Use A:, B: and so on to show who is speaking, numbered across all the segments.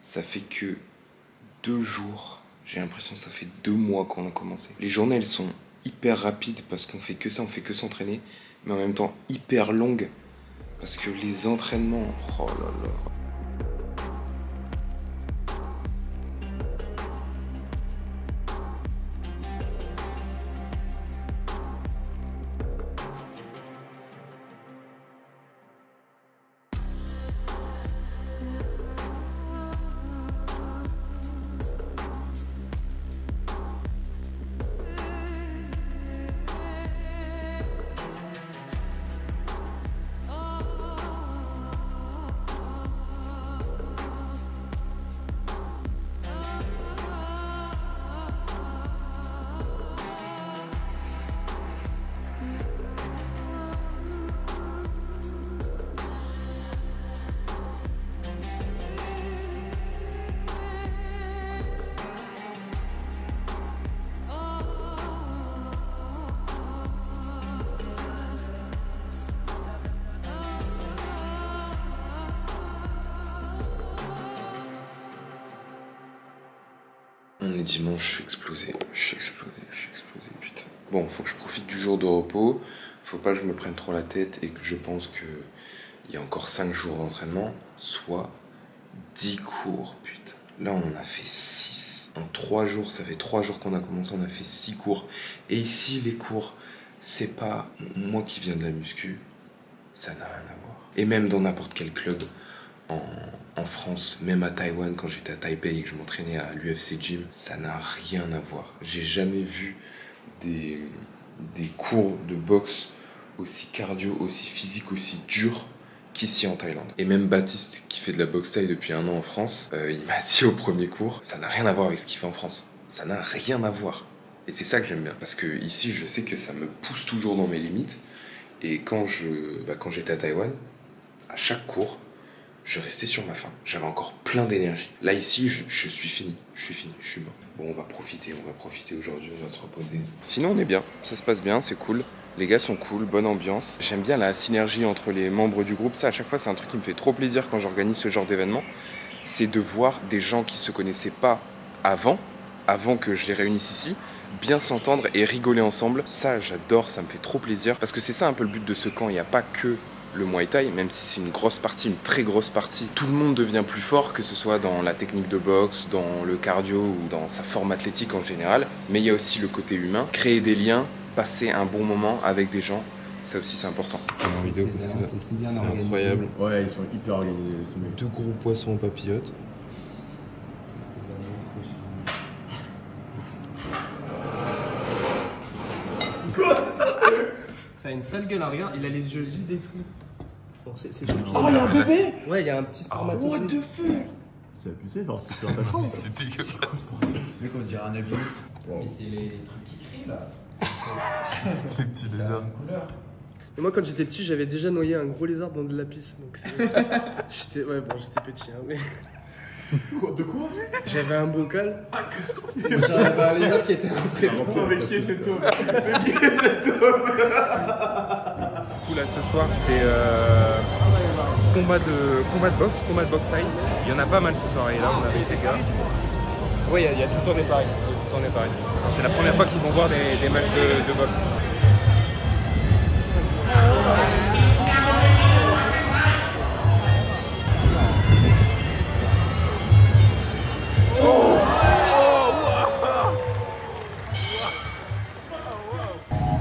A: Ça fait que 2 jours. J'ai l'impression que ça fait 2 mois qu'on a commencé. Les journées, elles sont hyper rapides parce qu'on fait que ça, on fait que s'entraîner. Mais en même temps, hyper longues parce que les entraînements... Oh là là... On est dimanche, je suis explosé, putain. Bon, faut que je profite du jour de repos, faut pas que je me prenne trop la tête et que je pense que il y a encore 5 jours d'entraînement, soit 10 cours, putain. Là, on en a fait 6. En 3 jours, ça fait 3 jours qu'on a commencé, on a fait 6 cours. Et ici, les cours, c'est pas moi qui viens de la muscu, ça n'a rien à voir. Et même dans n'importe quel club, en France, même à Taïwan, quand j'étais à Taipei et que je m'entraînais à l'UFC Gym, ça n'a rien à voir. J'ai jamais vu des cours de boxe aussi cardio, aussi physique, aussi durs qu'ici en Thaïlande. Et même Baptiste, qui fait de la boxe thaï depuis 1 an en France, il m'a dit au premier cours, ça n'a rien à voir avec ce qu'il fait en France. Ça n'a rien à voir. Et c'est ça que j'aime bien. Parce que ici, je sais que ça me pousse toujours dans mes limites. Et quand j'étais à Taïwan, à chaque cours, je restais sur ma faim. J'avais encore plein d'énergie. Là, ici, je suis fini. Je suis mort. Bon, on va profiter aujourd'hui, on va se reposer. Sinon, on est bien. Ça se passe bien, c'est cool. Les gars sont cool, bonne ambiance. J'aime bien la synergie entre les membres du groupe. Ça, à chaque fois, c'est un truc qui me fait trop plaisir quand j'organise ce genre d'événement. C'est de voir des gens qui se connaissaient pas avant que je les réunisse ici, bien s'entendre et rigoler ensemble. Ça, j'adore, ça me fait trop plaisir. Parce que c'est ça un peu le but de ce camp. Il n'y a pas que le Muay Thai, même si c'est une grosse partie, une très grosse partie, tout le monde devient plus fort, que ce soit dans la technique de boxe, dans le cardio ou dans sa forme athlétique en général. Mais il y a aussi le côté humain, créer des liens, passer un bon moment avec des gens, ça aussi c'est important. En vidéo parce que c'est incroyable.
B: Ouais, ils sont hyper organisés.
A: 2 gros poissons aux papillotes.
C: Ça a une sale gueule, hein, regarde, il a les yeux vides et tout. Bon, c'est
D: Oh, il y a un bébé.
C: Ouais, il y a un petit spermatozoïde.
D: What the fuck.
B: C'est abusé, genre, c'est super attaquant.
A: C'est dégueulasse.
B: Mec, on dirait un avion.
C: Mais c'est les trucs qui crient là.
A: Les petits lézards.
C: Et moi, quand j'étais petit, j'avais déjà noyé un gros lézard dans de la pisse. Donc j'étais petit, hein, mais.
B: Quoi, de quoi?
C: J'avais un bocal. J'avais un lézard qui était rentré dedans.
B: Avec qui est cet homme?
A: Du coup, là, ce soir, c'est combat de boxe thaï. Il y en a pas mal ce soir. Et là, on avait des gars. Oui, il y a tout le temps des pareils. Enfin, c'est la première fois qu'ils vont voir des matchs de boxe.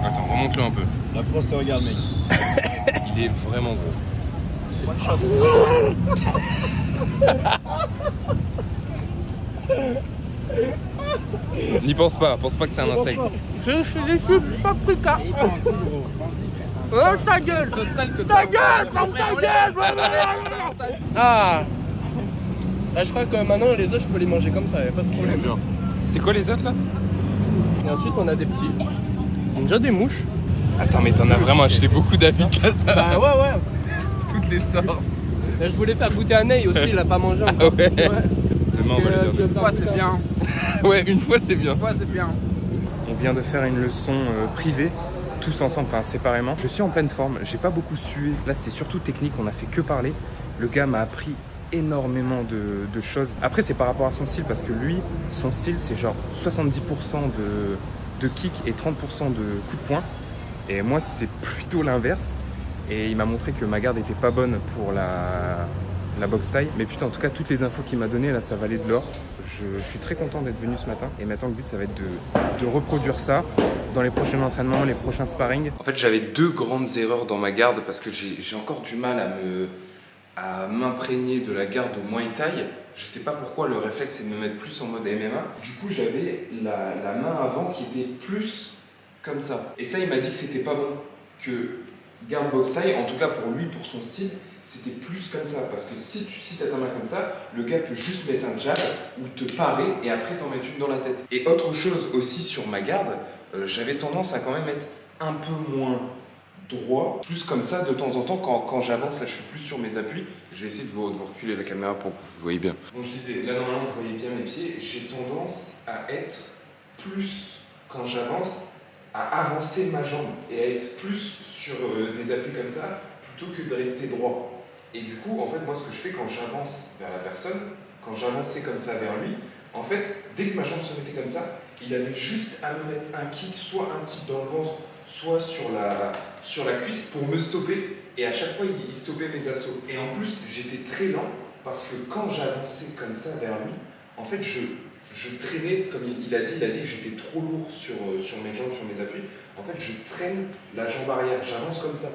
A: Attends, remonte-le un peu.
B: La France te regarde, mec.
A: Il est vraiment gros. N'y pense pas que c'est un insecte.
C: Je suis paprika. Oh ta gueule. Ta gueule, ferme ta gueule. Ah. Là, je crois que maintenant les œufs je peux les manger comme ça, y'a pas de problème.
A: C'est quoi les autres là?
C: Et ensuite on a des petits. On a déjà des mouches.
A: Attends, mais t'en as vraiment acheté beaucoup d'avocats.
C: Bah ouais.
A: Toutes les sortes.
C: Là, je voulais faire goûter à Ney aussi, il a pas mangé encore.
A: Ah ouais. Demain on va le dire.
C: Une fois c'est bien.
A: Ouais, une fois c'est bien.
C: Une fois c'est bien.
A: On vient de faire une leçon privée, tous ensemble, enfin séparément. Je suis en pleine forme, j'ai pas beaucoup sué. Là c'était surtout technique, on a fait que parler. Le gars m'a appris
D: énormément de choses. Après, c'est par rapport à son style, parce que lui, son style, c'est genre 70% de kick et 30% de coup de poing. Et moi, c'est plutôt l'inverse. Et il m'a montré que ma garde était pas bonne pour la boxe taille. Mais putain, en tout cas, toutes les infos qu'il m'a données, là, ça valait de l'or. Je suis très content d'être venu ce matin. Et maintenant, le but, ça va être de reproduire ça dans les prochains entraînements, les prochains sparring.
A: En fait, j'avais 2 grandes erreurs dans ma garde parce que j'ai encore du mal à m'imprégner de la garde au Muay Thai. Je sais pas pourquoi le réflexe c'est de me mettre plus en mode MMA. Du coup, j'avais la main avant qui était plus comme ça. Et ça, il m'a dit que c'était pas bon. Que garde boxe taille, en tout cas pour lui, pour son style, c'était plus comme ça. Parce que si tu as ta main comme ça, le gars peut juste mettre un jab ou te parer et après t'en mettre une dans la tête. Et autre chose aussi sur ma garde, j'avais tendance à quand même être un peu moins droit, plus comme ça de temps en temps quand j'avance. Là, je suis plus sur mes appuis. Je vais essayer de vous reculer la caméra pour que vous voyez bien. Bon, je disais, là normalement vous voyez bien mes pieds. J'ai tendance à être plus, quand j'avance, à avancer ma jambe et à être plus sur des appuis comme ça plutôt que de rester droit. Et du coup, en fait, moi, ce que je fais quand j'avance vers la personne, quand j'avançais comme ça vers lui, en fait, dès que ma jambe se mettait comme ça, il avait juste à me mettre un kick, soit un type dans le ventre, soit sur la cuisse pour me stopper. Et à chaque fois, il stoppait mes assauts. Et en plus, j'étais très lent parce que quand j'avançais comme ça vers lui, en fait, je traînais, comme il a dit que j'étais trop lourd sur mes jambes, sur mes appuis. En fait, je traîne la jambe arrière, j'avance comme ça.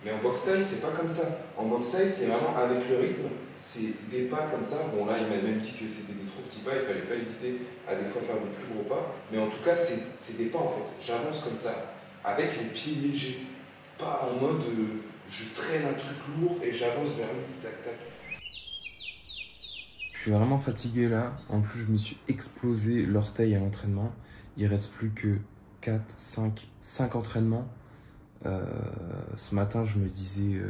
A: Mais en boxe taille, c'est pas comme ça. En boxe taille, c'est vraiment avec le rythme, c'est des pas comme ça. Bon, là, il m'a même dit que c'était des trop petits pas, il fallait pas hésiter à des fois faire des plus gros pas. Mais en tout cas, c'est des pas en fait. J'avance comme ça, avec les pieds légers. Pas en mode je traîne un truc lourd et j'avance vers lui, tac tac.
D: Je suis vraiment fatigué là. En plus, je me suis explosé l'orteil à l'entraînement. Il reste plus que 4, 5 entraînements. Ce matin, je me disais,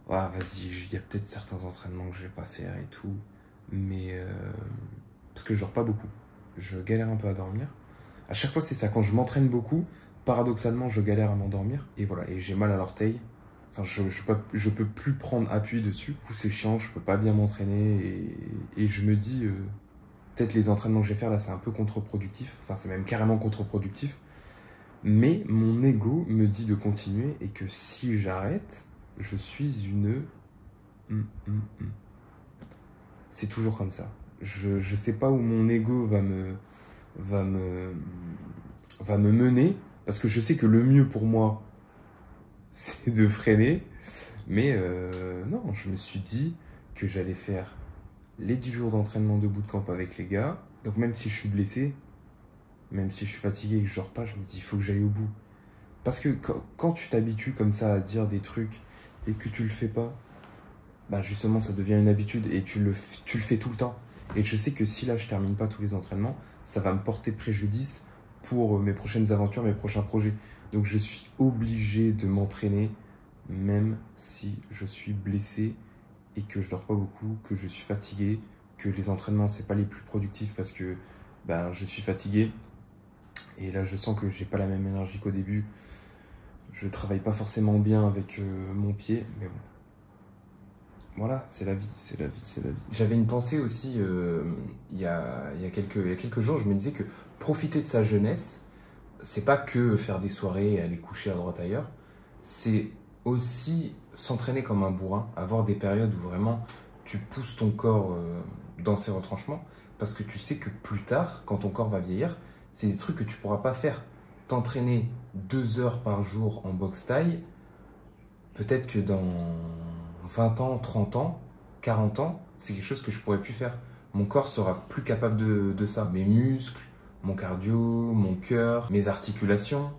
D: vas-y, il y a peut-être certains entraînements que je vais pas faire et tout. Mais parce que je dors pas beaucoup. Je galère un peu à dormir. À chaque fois, c'est ça. Quand je m'entraîne beaucoup, paradoxalement, je galère à m'endormir. Et voilà, et j'ai mal à l'orteil. Enfin, je peux plus prendre appui dessus. Du coup, c'est chiant, je peux pas bien m'entraîner. Et je me dis, peut-être les entraînements que je vais faire là, c'est un peu contre-productif. Enfin, c'est même carrément contre-productif. Mais mon ego me dit de continuer et que si j'arrête, je suis une... C'est toujours comme ça. Je sais pas où mon ego va me mener, parce que je sais que le mieux pour moi, c'est de freiner. Mais non, je me suis dit que j'allais faire les 10 jours d'entraînement de bootcamp avec les gars. Donc même si je suis blessé, même si je suis fatigué et que je dors pas, je me dis il faut que j'aille au bout. Parce que quand tu t'habitues comme ça à dire des trucs et que tu le fais pas, bah justement ça devient une habitude et tu le fais tout le temps. Et je sais que si là je termine pas tous les entraînements, ça va me porter préjudice pour mes prochaines aventures, mes prochains projets. Donc je suis obligé de m'entraîner même si je suis blessé et que je dors pas beaucoup, que je suis fatigué, que les entraînements c'est pas les plus productifs parce que je suis fatigué. Et là, je sens que j'ai pas la même énergie qu'au début. Je travaille pas forcément bien avec mon pied, mais bon. Voilà, c'est la vie, c'est la vie, c'est la vie. J'avais une pensée aussi, il y a quelques jours, je me disais que profiter de sa jeunesse, c'est pas que faire des soirées et aller coucher à droite ailleurs, c'est aussi s'entraîner comme un bourrin, avoir des périodes où vraiment tu pousses ton corps dans ses retranchements, parce que tu sais que plus tard, quand ton corps va vieillir, c'est des trucs que tu pourras pas faire. T'entraîner 2 heures par jour en boxe taille, peut-être que dans 20 ans, 30 ans, 40 ans, c'est quelque chose que je pourrais plus faire. Mon corps sera plus capable de ça. Mes muscles, mon cardio, mon cœur, mes articulations.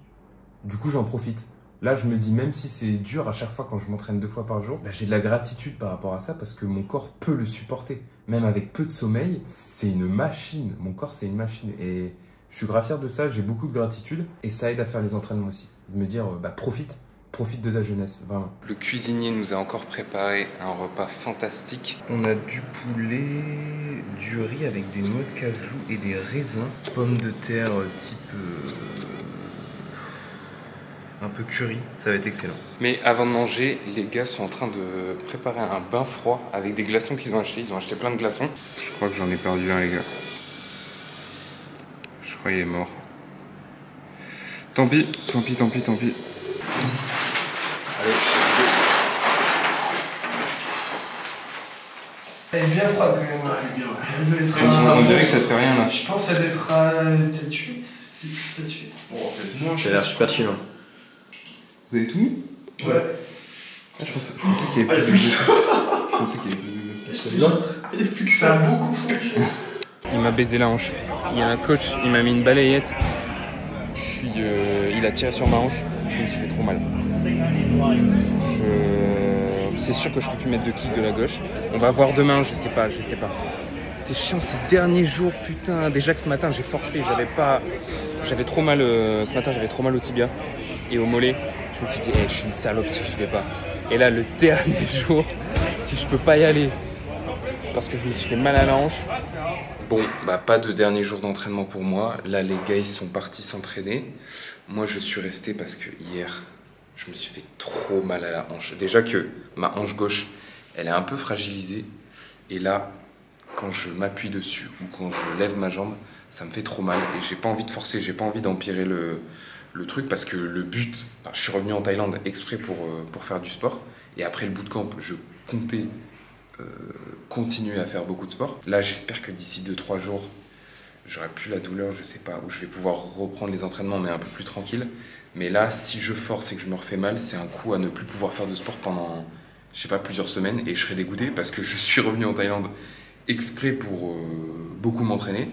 D: Du coup, j'en profite. Là, je me dis, même si c'est dur à chaque fois quand je m'entraîne 2 fois par jour, j'ai de la gratitude par rapport à ça parce que mon corps peut le supporter. Même avec peu de sommeil, c'est une machine. Mon corps, c'est une machine. Et je suis grave fier de ça, j'ai beaucoup de gratitude et ça aide à faire les entraînements aussi. De me dire, profite de ta jeunesse, vraiment.
A: Le cuisinier nous a encore préparé un repas fantastique.
D: On a du poulet, du riz avec des noix de cajou et des raisins, pommes de terre type
E: un peu curry, ça va être excellent.
A: Mais avant de manger, les gars sont en train de préparer un bain froid avec des glaçons qu'ils ont achetés. Ils ont acheté plein de glaçons. Je crois que j'en ai perdu un, les gars. Je crois qu'il est mort. Tant pis, tant pis, tant pis, tant pis. Allez.
F: Elle est bien froide quand même. Ouais, elle est bien. Elle doit être
A: On dirait que ça te fait rien là.
F: Je pense qu'elle doit être à peut-être 8. 7, 8. Bon, peut-être moins.
E: Ça a l'air super chill.
A: Vous avez tout mis?
F: Ouais.
A: Je pensais qu'il y avait plus de glaçons. Je pensais qu'il y avait plus de glaçons.
F: C'est bien. Il n'y a plus que ça. Ça a beaucoup fondu.
A: Il m'a baisé la hanche. Il y a un coach, il m'a mis une balayette. Il a tiré sur ma hanche. Je me suis fait trop mal. C'est sûr que je peux plus mettre de kick de la gauche. On va voir demain, je sais pas. C'est chiant ces derniers jours, putain. Déjà que ce matin j'ai forcé, j'avais trop mal. Ce matin j'avais trop mal au tibia et au mollet. Je me suis dit, je suis une salope si je vais pas. Et là le dernier jour, si je peux pas y aller parce que je me suis fait mal à la hanche. Bon, bah pas de dernier jour d'entraînement pour moi. Là les gars ils sont partis s'entraîner. Moi je suis resté parce que hier je me suis fait trop mal à la hanche. Déjà que ma hanche gauche elle est un peu fragilisée. Et là quand je m'appuie dessus ou quand je lève ma jambe, ça me fait trop mal et j'ai pas envie de forcer, j'ai pas envie d'empirer le truc parce que le but, je suis revenu en Thaïlande exprès pour faire du sport et après le bootcamp, je comptais continuer à faire beaucoup de sport. Là, j'espère que d'ici 2-3 jours, j'aurai plus la douleur, je sais pas, où je vais pouvoir reprendre les entraînements mais un peu plus tranquille. Mais là, si je force et que je me refais mal, c'est un coup à ne plus pouvoir faire de sport pendant, je sais pas, plusieurs semaines et je serai dégoûté parce que je suis revenu en Thaïlande exprès pour beaucoup m'entraîner.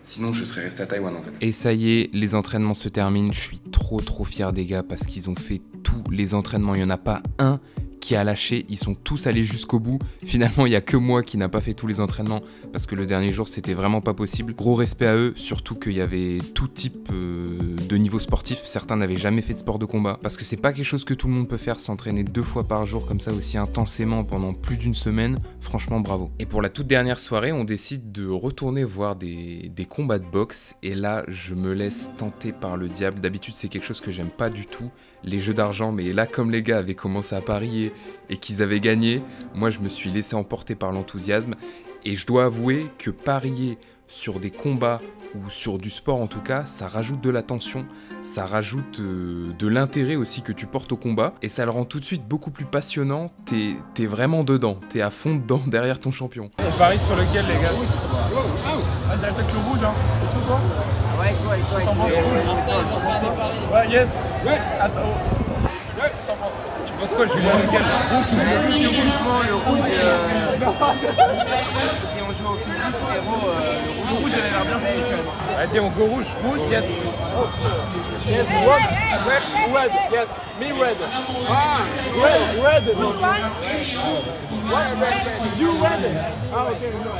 A: Sinon, je serais resté à Taïwan en fait. Et ça y est, les entraînements se terminent. Je suis trop fier des gars parce qu'ils ont fait tous les entraînements. Il n'y en a pas un qui a lâché. Ils sont tous allés jusqu'au bout. Finalement, il n'y a que moi qui n'a pas fait tous les entraînements parce que le dernier jour, c'était vraiment pas possible. Gros respect à eux, surtout qu'il y avait tout type de niveau sportif. Certains n'avaient jamais fait de sport de combat parce que c'est pas quelque chose que tout le monde peut faire, s'entraîner 2 fois par jour comme ça aussi intensément pendant plus d'une semaine. Franchement, bravo. Et pour la toute dernière soirée, on décide de retourner voir des combats de boxe. Et là, je me laisse tenter par le diable. D'habitude, c'est quelque chose que j'aime pas du tout, les jeux d'argent. Mais là, comme les gars avaient commencé à parier et qu'ils avaient gagné, moi, je me suis laissé emporter par l'enthousiasme. Et je dois avouer que parier sur des combats ou sur du sport en tout cas, ça rajoute de la tension, ça rajoute de l'intérêt aussi que tu portes au combat et ça le rend tout de suite beaucoup plus passionnant. T'es vraiment dedans, t'es à fond dedans derrière ton champion.
C: On parie sur lequel les gars? Ah, j'avais fait que le rouge, hein. C'est chaud toi? Ouais, quoi. Je t'en pense. Ouais, yes. Ouais. Attends. Ouais, je t'en pense. Tu penses quoi, Julien? Lequel?
G: Physiquement, le rouge. Si on joue au physique, frérot,
C: le rouge, elle a l'air bien physique quand même. Vas-y, on go rouge. Rouge, yes. Yes, red, yes. Me red. Ah, red. No. You red. Ah, ok, no.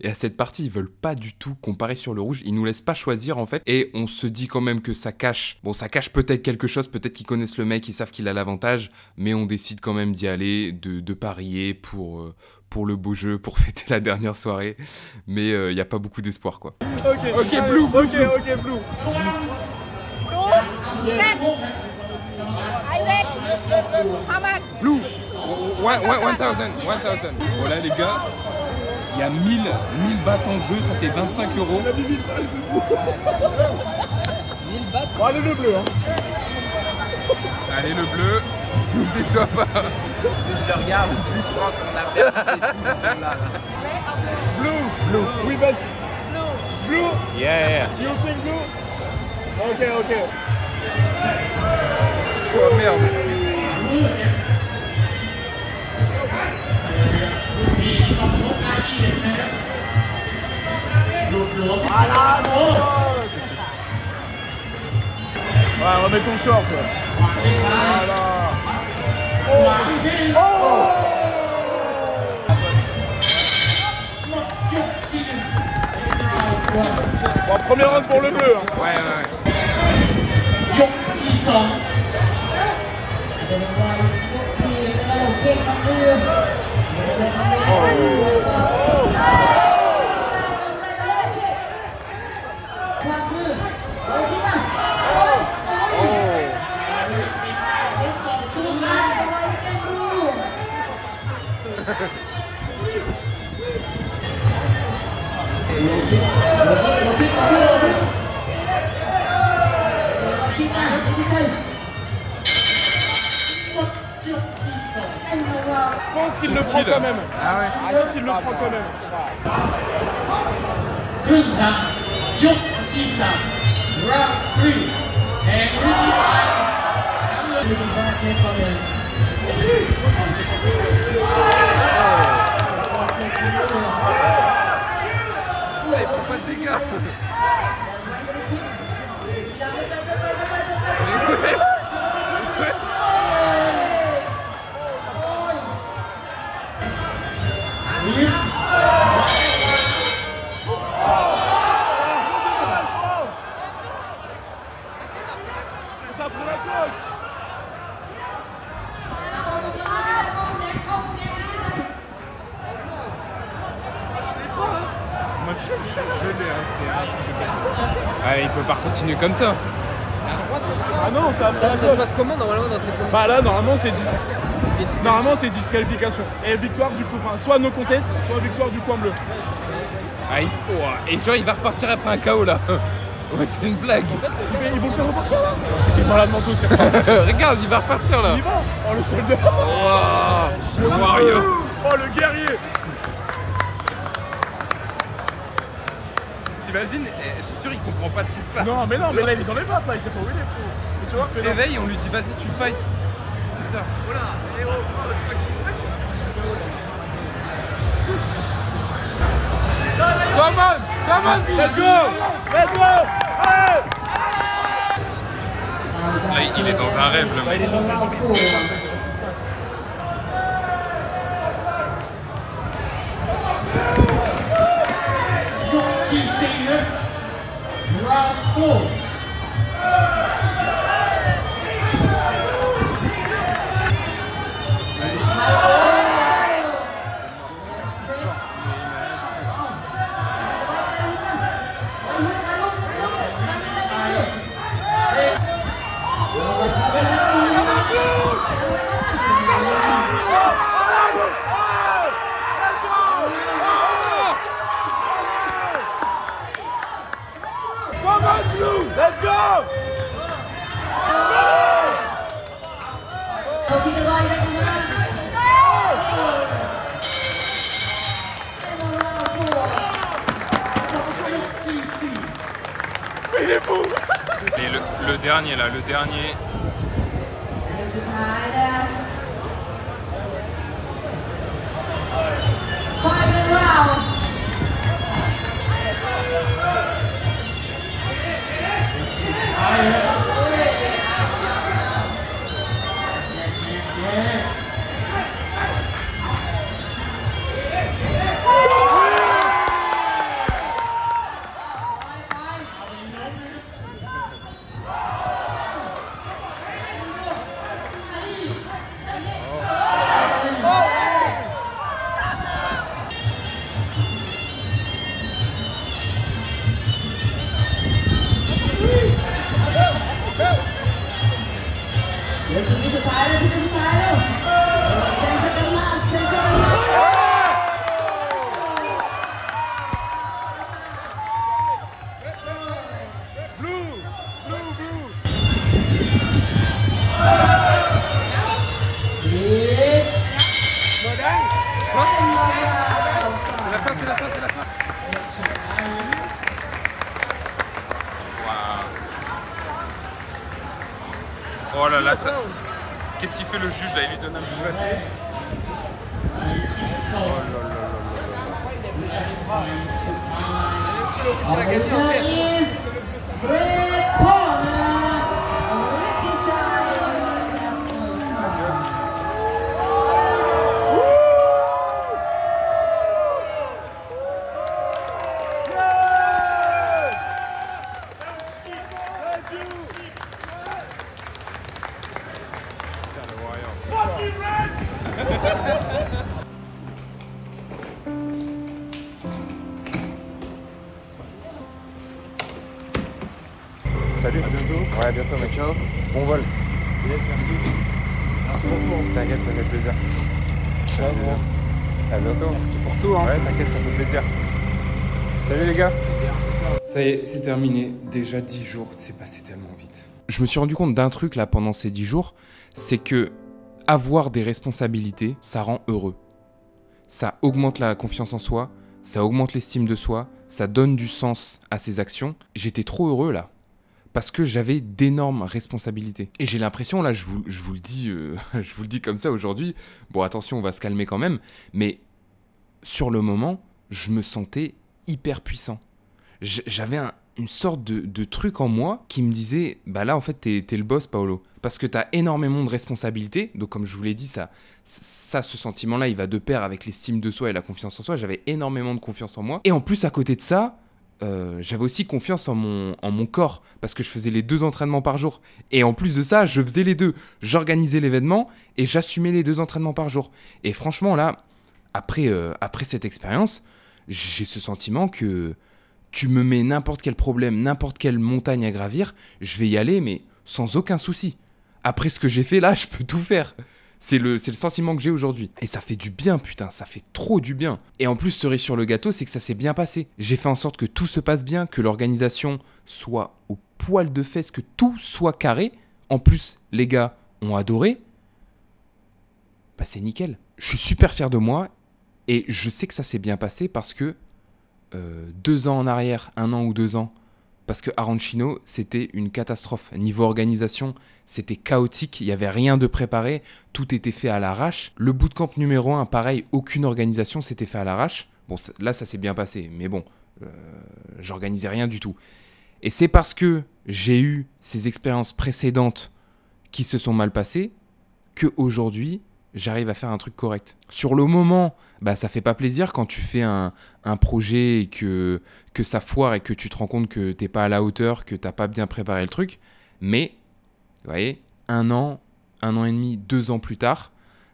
A: Et à cette partie, ils veulent pas du tout qu'on parie sur le rouge, ils nous laissent pas choisir en fait, et on se dit quand même que ça cache, bon ça cache peut-être quelque chose, peut-être qu'ils connaissent le mec, ils savent qu'il a l'avantage, mais on décide quand même d'y aller, de parier pour le beau jeu, pour fêter la dernière soirée, mais il n'y a pas beaucoup d'espoir quoi.
C: Ok, blue. Blue. 1000. Bon là les gars, il y a 1000 bahts en jeu, ça fait 25 €. 1000 bahts. Bon, allez le bleu hein.
A: Allez le bleu, ne déçois pas.
G: plus je le regarde, plus je pense qu'on a perdu ces sous là.
C: Blue. We bet. Blue. Yeah. You think blue? Ok.
A: Oh merde.
C: Voilà, ouais, remets ton short. Voilà. Bon, premier round pour le bleu. Hein.
A: Ouais.
B: Je pense qu'il le prend quand même.
C: Ah ouais.
B: Je pense qu'il le prend quand même.
C: Il prend pas de dégâts.
B: Ça prend la cloche.
H: Moi je l'ai, ah, il peut pas continuer comme ça.
B: Ah non, ça
C: se passe comment normalement dans ces conditions?
B: Bah là, normalement, c'est disqualification. Et victoire du coup, enfin, soit no contest, soit victoire du coin bleu.
H: Ah, et genre il va repartir après un KO là. Ouais, c'est une blague.
B: Ils vont le faire repartir là. C'est des malades mentaux, c'est pas.
H: Regarde, il va repartir là.
B: Il va. Oh, le soldat.
H: Wow, le Wario.
B: Oh, le guerrier.
H: T'imagines, c'est sûr il comprend pas ce qui se passe.
B: Non, mais là il est dans les vapes là, il sait pas où il est. Et tu vois,
H: il se réveille, on lui dit vas-y tu fight. C'est ça. Voilà. Come on, come on,
B: let's go, let's go. Allez.
H: Là, il est dans un rêve le mec.
B: Il est dans un rêve. Come on, Blue! Let's go! Il est fou!
H: Et le dernier là, le dernier. C'est la fin. Wow. Oh là là, ça... Qu'est-ce qu'il fait le juge là? Il lui donne un petit papier. Oh là là.
C: Si le rouge il a gagné en
H: Salut, à bientôt. Ouais, à bientôt mec. Ciao. Bon vol.
B: Yes, merci. Merci beaucoup.
H: T'inquiète, ça fait plaisir.
C: Ciao.
H: À bientôt. C'est pour tout, hein. Ouais, t'inquiète, ça fait plaisir. Salut les gars.
D: Ça y est, c'est terminé. Déjà 10 jours, c'est passé tellement vite. Je me suis rendu compte d'un truc là pendant ces 10 jours, c'est que avoir des responsabilités, ça rend heureux. Ça augmente la confiance en soi, ça augmente l'estime de soi, ça donne du sens à ses actions. J'étais trop heureux là, parce que j'avais d'énormes responsabilités. Et j'ai l'impression, là, je vous le dis, je vous le dis comme ça aujourd'hui, bon attention, on va se calmer quand même, mais sur le moment, je me sentais hyper puissant. J'avais une sorte de truc en moi qui me disait, bah là en fait t'es le boss Paolo, parce que t'as énormément de responsabilités, donc comme je vous l'ai dit, ce sentiment-là il va de pair avec l'estime de soi et la confiance en soi. J'avais énormément de confiance en moi, et en plus à côté de ça, j'avais aussi confiance en mon corps, parce que je faisais les 2 entraînements par jour, et en plus de ça, je faisais les 2, j'organisais l'événement, et j'assumais les 2 entraînements par jour, et franchement là, après cette expérience, j'ai ce sentiment que tu me mets n'importe quel problème, n'importe quelle montagne à gravir, je vais y aller, mais sans aucun souci. Après ce que j'ai fait là, je peux tout faire. C'est le sentiment que j'ai aujourd'hui. Et ça fait du bien, putain, ça fait trop du bien. Et en plus, cerise sur le gâteau, c'est que ça s'est bien passé. J'ai fait en sorte que tout se passe bien, que l'organisation soit au poil de fesses, que tout soit carré. En plus, les gars ont adoré. Bah c'est nickel. Je suis super fier de moi et je sais que ça s'est bien passé parce que 2 ans en arrière, 1 an ou 2 ans, parce que Arancino, c'était une catastrophe. Niveau organisation, c'était chaotique, il n'y avait rien de préparé, tout était fait à l'arrache. Le bootcamp numéro 1, pareil, aucune organisation, c'était fait à l'arrache. Bon, là, ça s'est bien passé, mais bon, j'organisais rien du tout. Et c'est parce que j'ai eu ces expériences précédentes qui se sont mal passées qu'aujourd'hui, j'arrive à faire un truc correct. Sur le moment, bah, ça fait pas plaisir quand tu fais un projet et que ça foire et que tu te rends compte que t'es pas à la hauteur, que t'as pas bien préparé le truc. Mais, vous voyez, 1 an, 1 an et demi, 2 ans plus tard,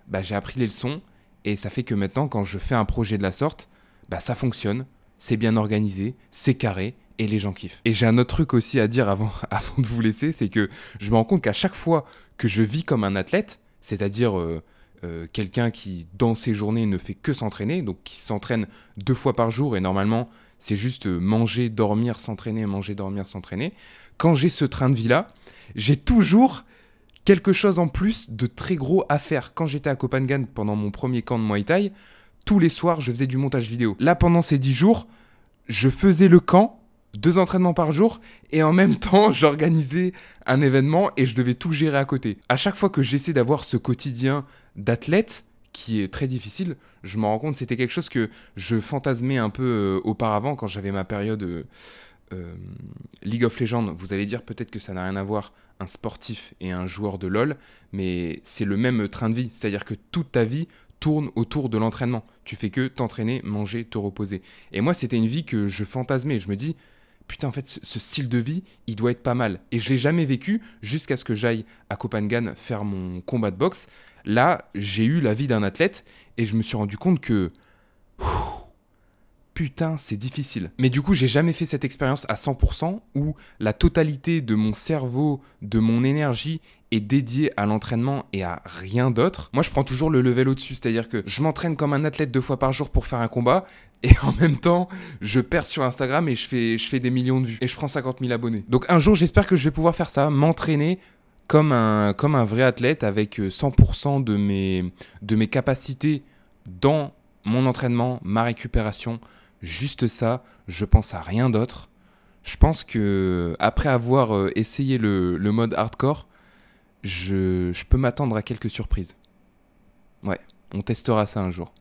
D: bah, j'ai appris les leçons et ça fait que maintenant, quand je fais un projet de la sorte, bah, ça fonctionne, c'est bien organisé, c'est carré et les gens kiffent. Et j'ai un autre truc aussi à dire avant de vous laisser, c'est que je me rends compte qu'à chaque fois que je vis comme un athlète, c'est-à-dire quelqu'un qui, dans ses journées, ne fait que s'entraîner, donc qui s'entraîne 2 fois par jour, et normalement, c'est juste manger, dormir, s'entraîner, manger, dormir, s'entraîner. Quand j'ai ce train de vie-là, j'ai toujours quelque chose en plus de très gros à faire. Quand j'étais à Copenhague pendant mon premier camp de Muay Thai, tous les soirs, je faisais du montage vidéo. Là, pendant ces 10 jours, je faisais le camp, 2 entraînements par jour, et en même temps, j'organisais un événement et je devais tout gérer à côté. À chaque fois que j'essaie d'avoir ce quotidien d'athlète, qui est très difficile, je me rends compte que c'était quelque chose que je fantasmais un peu auparavant, quand j'avais ma période League of Legends. Vous allez dire peut-être que ça n'a rien à voir, un sportif et un joueur de LoL, mais c'est le même train de vie, c'est-à-dire que toute ta vie tourne autour de l'entraînement. Tu fais que t'entraîner, manger, te reposer. Et moi, c'était une vie que je fantasmais. Je me dis, putain, en fait, ce style de vie, il doit être pas mal. Et je l'ai jamais vécu jusqu'à ce que j'aille à Copenhague faire mon combat de boxe. Là, j'ai eu la vie d'un athlète et je me suis rendu compte que... putain, c'est difficile. Mais du coup, j'ai jamais fait cette expérience à 100% où la totalité de mon cerveau, de mon énergie est dédiée à l'entraînement et à rien d'autre. Moi, je prends toujours le level au-dessus, c'est-à-dire que je m'entraîne comme un athlète 2 fois par jour pour faire un combat et en même temps, je perce sur Instagram et je fais des millions de vues et je prends 50 000 abonnés. Donc un jour, j'espère que je vais pouvoir faire ça, m'entraîner comme un vrai athlète avec 100% de mes capacités dans mon entraînement, ma récupération. Juste ça, je pense à rien d'autre. Je pense que après avoir essayé le mode hardcore, je peux m'attendre à quelques surprises. Ouais, on testera ça un jour.